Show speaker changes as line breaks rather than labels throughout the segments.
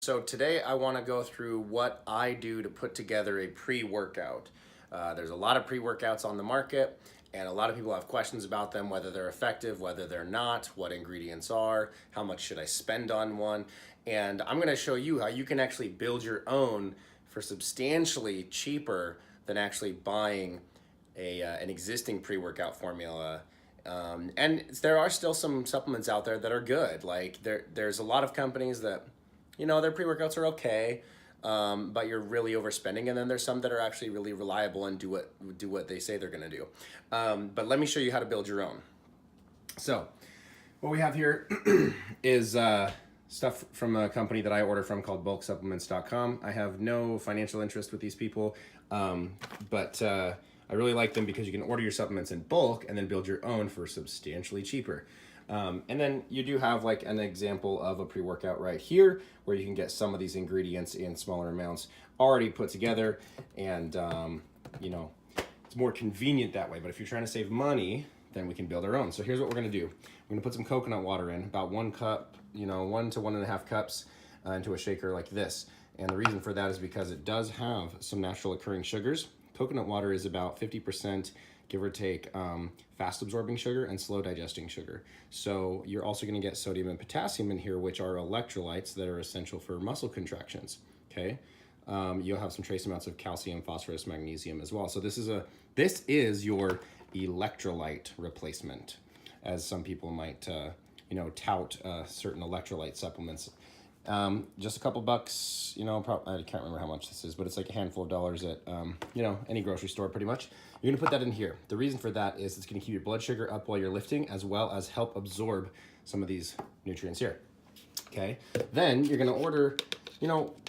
So today I want to go through what I do to put together a pre-workout. There's a lot of pre-workouts on the market, and a lot of people have questions about them, whether they're effective, whether they're not, what ingredients are, how much should I spend on one. And I'm going to show you how you can actually build your own for substantially cheaper than actually buying an existing pre-workout formula. And there are still some supplements out there that are good. Like there's a lot of companies that their pre-workouts are okay, but you're really overspending. And then there's some that are actually really reliable and do what they say they're going to do. But let me show you how to build your own. So what we have here is stuff from a company that I order from called bulksupplements.com. I have no financial interest with these people, but I really like them because you can order your supplements in bulk and then build your own for substantially cheaper. And then you do have like an example of a pre-workout right here where you can get some of these ingredients in smaller amounts already put together, and it's more convenient that way. But if you're trying to save money, then we can build our own. So here's what we're gonna do. We're gonna put some coconut water in, about 1 cup, 1 to 1.5 cups into a shaker like this. And the reason for that is because it does have some natural occurring sugars. Coconut water is about 50%, give or take, fast absorbing sugar and slow digesting sugar. So you're also gonna get sodium and potassium in here, which are electrolytes that are essential for muscle contractions, okay? You'll have some trace amounts of calcium, phosphorus, magnesium as well. So this is your electrolyte replacement, as some people might tout certain electrolyte supplements. Just a couple bucks, I can't remember how much this is, but it's like a handful of dollars at, any grocery store pretty much. You're gonna put that in here. The reason for that is it's gonna keep your blood sugar up while you're lifting, as well as help absorb some of these nutrients here, okay? Then you're gonna order,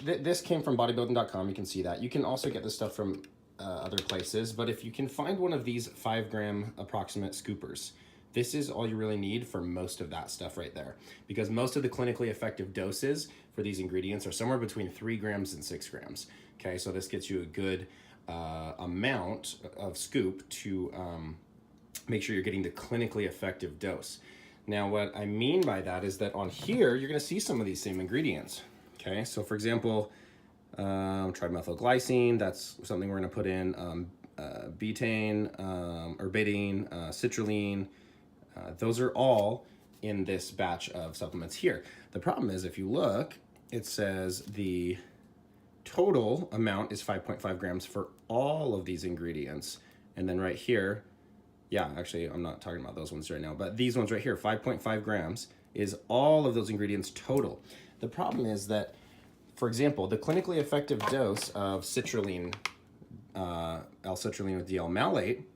this came from bodybuilding.com, you can see that. You can also get this stuff from other places, but if you can find one of these 5-gram approximate scoopers, this is all you really need for most of that stuff right there, because most of the clinically effective doses for these ingredients are somewhere between 3 grams and 6 grams. Okay, so this gets you a good amount of scoop to make sure you're getting the clinically effective dose. Now, what I mean by that is that on here, you're gonna see some of these same ingredients. Okay, so for example, trimethylglycine, that's something we're gonna put in, betaine, herbidine, citrulline. Those are all in this batch of supplements here. The problem is, if you look, it says the total amount is 5.5 grams for all of these ingredients. And then right here, yeah, actually, I'm not talking about those ones right now, but these ones right here, 5.5 grams is all of those ingredients total. The problem is that, for example, the clinically effective dose of citrulline, L-citrulline with D-L-malate,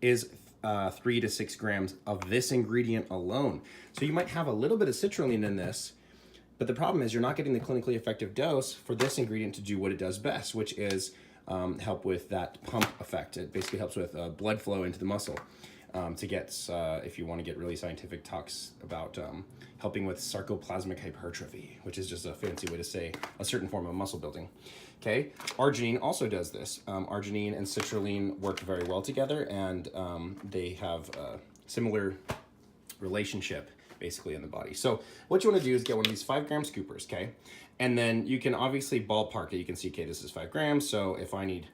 is 3 to 6 grams of this ingredient alone. So you might have a little bit of citrulline in this, but the problem is you're not getting the clinically effective dose for this ingredient to do what it does best, which is help with that pump effect. It basically helps with blood flow into the muscle to get, if you want to get really scientific talks about helping with sarcoplasmic hypertrophy, which is just a fancy way to say a certain form of muscle building. Okay, arginine also does this. Arginine and citrulline work very well together, and they have a similar relationship basically in the body. So what you want to do is get one of these 5-gram scoopers, okay? And then you can obviously ballpark it. You can see, okay, this is 5 grams. So if I need,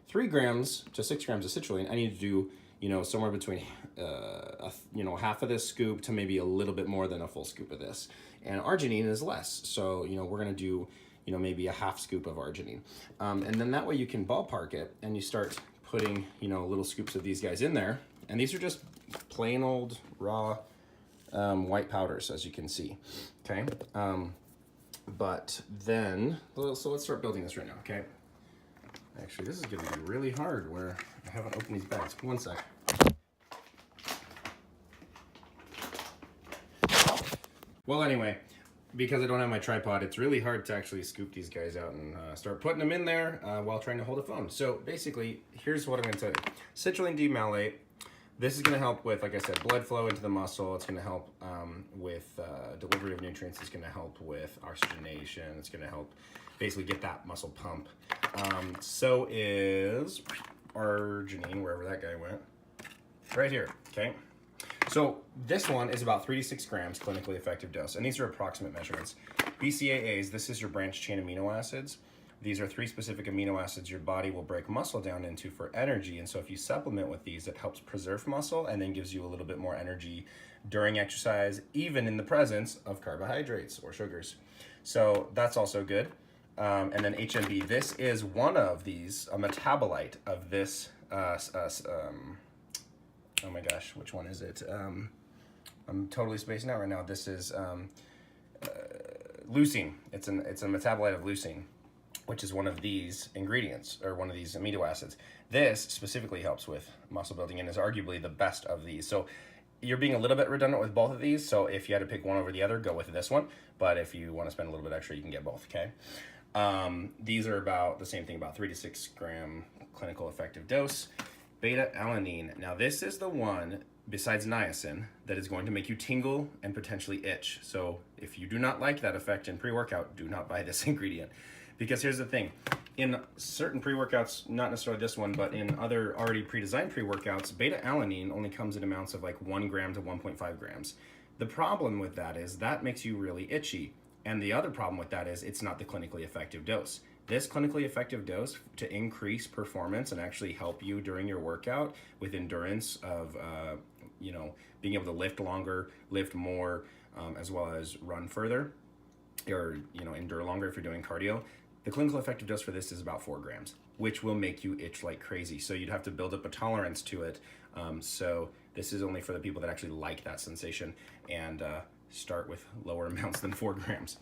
3 grams to 6 grams of citrulline, I need to do, somewhere between, half of this scoop to maybe a little bit more than a full scoop of this. And arginine is less. So, we're going to do, maybe a half scoop of arginine. And then that way you can ballpark it and you start putting, little scoops of these guys in there. And these are just plain old raw white powders, as you can see, okay? But then, so let's start building this right now, okay? Actually, this is gonna be really hard where I haven't opened these bags. One sec. Well, anyway, because I don't have my tripod, it's really hard to actually scoop these guys out and start putting them in there while trying to hold a phone. So basically, here's what I'm gonna tell you. Citrulline D-malate, this is gonna help with, like I said, blood flow into the muscle. It's gonna help with delivery of nutrients. It's gonna help with oxygenation. It's gonna help basically get that muscle pump. So is arginine, wherever that guy went, right here, okay?
So this one is about 3 to 6 grams clinically effective dose, and these are approximate measurements. BCAAs, this is your branched chain amino acids. These are 3 specific amino acids your body will break muscle down into for energy, and so if you supplement with these, it helps preserve muscle and then gives you a little bit more energy during exercise, even in the presence of carbohydrates or sugars. So that's also good. And then HMB, this is one of these, a metabolite of this, oh my gosh, which one is it? I'm totally spacing out right now. This is leucine. It's a metabolite of leucine, which is one of these ingredients, or one of these amino acids. This specifically helps with muscle building and is arguably the best of these. So you're being a little bit redundant with both of these. So if you had to pick one over the other, go with this one. But if you want to spend a little bit extra, you can get both, okay? These are about the same thing, about 3 to 6 gram clinical effective dose. Beta-alanine. Now this is the one, besides niacin, that is going to make you tingle and potentially itch. So if you do not like that effect in pre-workout, do not buy this ingredient. Because here's the thing, in certain pre-workouts, not necessarily this one, but in other already pre-designed pre-workouts, beta-alanine only comes in amounts of like 1 gram to 1.5 grams. The problem with that is that makes you really itchy. And the other problem with that is it's not the clinically effective dose. This clinically effective dose to increase performance and actually help you during your workout with endurance of, being able to lift longer, lift more, as well as run further, or, endure longer if you're doing cardio. The clinical effective dose for this is about 4 grams, which will make you itch like crazy. So you'd have to build up a tolerance to it. So this is only for the people that actually like that sensation, and start with lower amounts than 4 grams.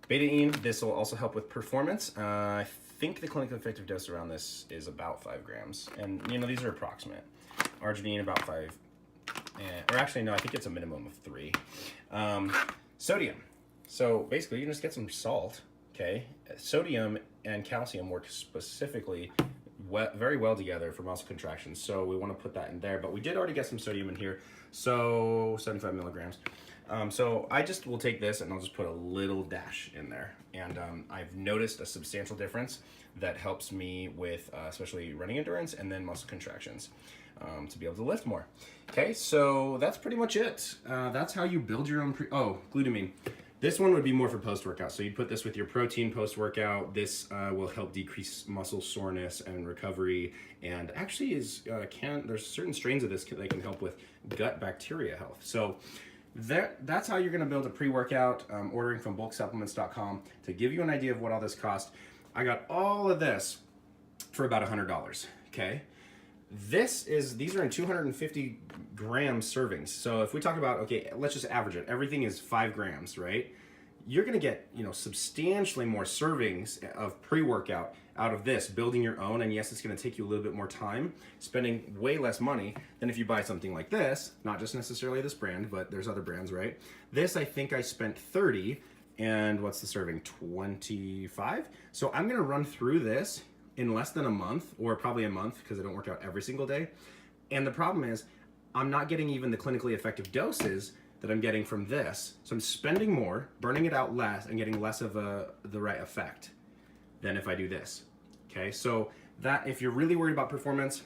Betaine, this will also help with performance. I think the clinically effective dose around this is about 5 grams. And, these are approximate. Arginine, about 5. Or actually, no, I think it's a minimum of 3. Sodium. So basically, you just get some salt, okay? Sodium and calcium work specifically very well together for muscle contractions. So we want to put that in there. But we did already get some sodium in here. So 75 milligrams. So I just will take this and I'll just put a little dash in there. And I've noticed a substantial difference that helps me with especially running endurance and then muscle contractions to be able to lift more. Okay, so that's pretty much it. That's how you build your own glutamine. This one would be more for post-workout. So you'd put this with your protein post-workout. This will help decrease muscle soreness and recovery. And actually there's certain strains of this that can help with gut bacteria health. So that's how you're going to build a pre-workout, ordering from bulksupplements.com. To give you an idea of what all this cost, I got all of this for about $100, okay? These are in 250 gram servings. So if we talk about, okay, let's just average it. Everything is 5 grams, right? You're going to get, substantially more servings of pre-workout out of this, building your own. And yes, it's going to take you a little bit more time, spending way less money than if you buy something like this, not just necessarily this brand, but there's other brands, right? This, I think I spent 30, and what's the serving? 25. So I'm going to run through this in less than a month, or probably a month, because I don't work out every single day. And the problem is I'm not getting even the clinically effective doses that I'm getting from this. So I'm spending more, burning it out less, and getting less of the right effect than if I do this. Okay, so that if you're really worried about performance,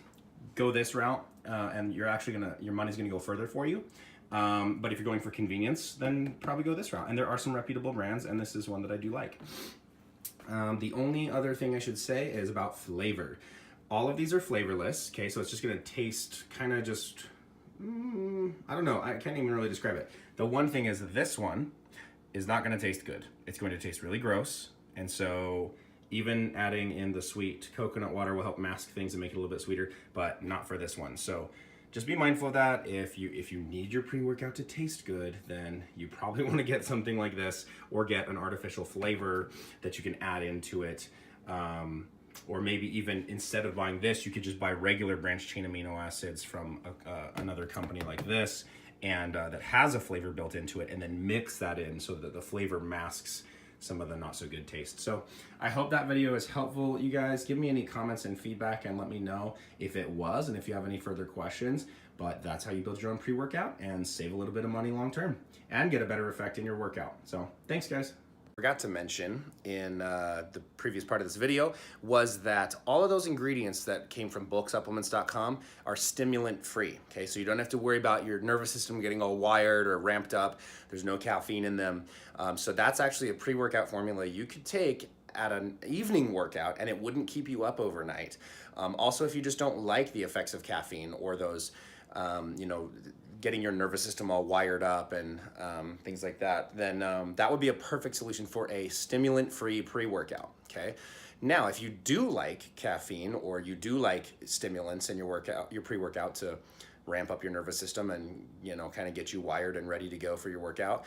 go this route, and your money's gonna go further for you. But if you're going for convenience, then probably go this route. And there are some reputable brands, and this is one that I do like. The only other thing I should say is about flavor. All of these are flavorless, okay, so it's just gonna taste kind of just, I don't know, I can't even really describe it. The one thing is this one is not gonna taste good. It's going to taste really gross, and so even adding in the sweet coconut water will help mask things and make it a little bit sweeter, but not for this one. So just be mindful of that. If you need your pre-workout to taste good, then you probably want to get something like this, or get an artificial flavor that you can add into it. Or maybe even instead of buying this, you could just buy regular branched chain amino acids from another company like this, and that has a flavor built into it, and then mix that in so that the flavor masks some of the not so good taste. So I hope that video is helpful. You guys give me any comments and feedback and let me know if it was, and if you have any further questions. But that's how you build your own pre-workout and save a little bit of money long term and get a better effect in your workout. So thanks, guys.
Forgot to mention in the previous part of this video was that all of those ingredients that came from bulksupplements.com are stimulant free. Okay, so you don't have to worry about your nervous system getting all wired or ramped up. There's no caffeine in them. So that's actually a pre-workout formula you could take at an evening workout and it wouldn't keep you up overnight. Also, if you just don't like the effects of caffeine or those, you know, getting your nervous system all wired up and things like that, then that would be a perfect solution for a stimulant-free pre-workout, okay? Now, if you do like caffeine or you do like stimulants in your workout, your pre-workout to ramp up your nervous system and, you know, kind of get you wired and ready to go for your workout,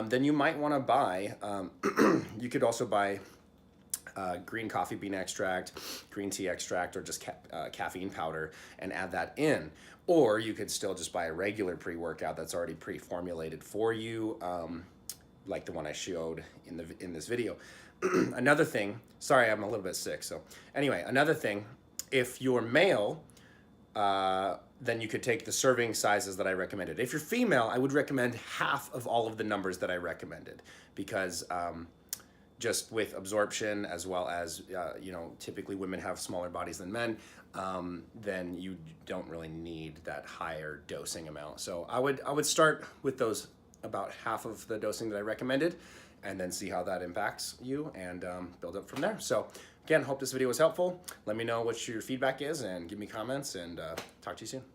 then you might want to buy, you could also buy green coffee bean extract, green tea extract, or just caffeine powder and add that in. Or you could still just buy a regular pre-workout that's already pre-formulated for you, like the one I showed in this video. Another thing, sorry, I'm a little bit sick. So anyway, another thing, if you're male, then you could take the serving sizes that I recommended. If you're female, I would recommend half of all of the numbers that I recommended because just with absorption as well as, you know, typically women have smaller bodies than men, then you don't really need that higher dosing amount. So I would start with those about half of the dosing that I recommended and then see how that impacts you and build up from there. So again, hope this video was helpful. Let me know what your feedback is and give me comments and talk to you soon.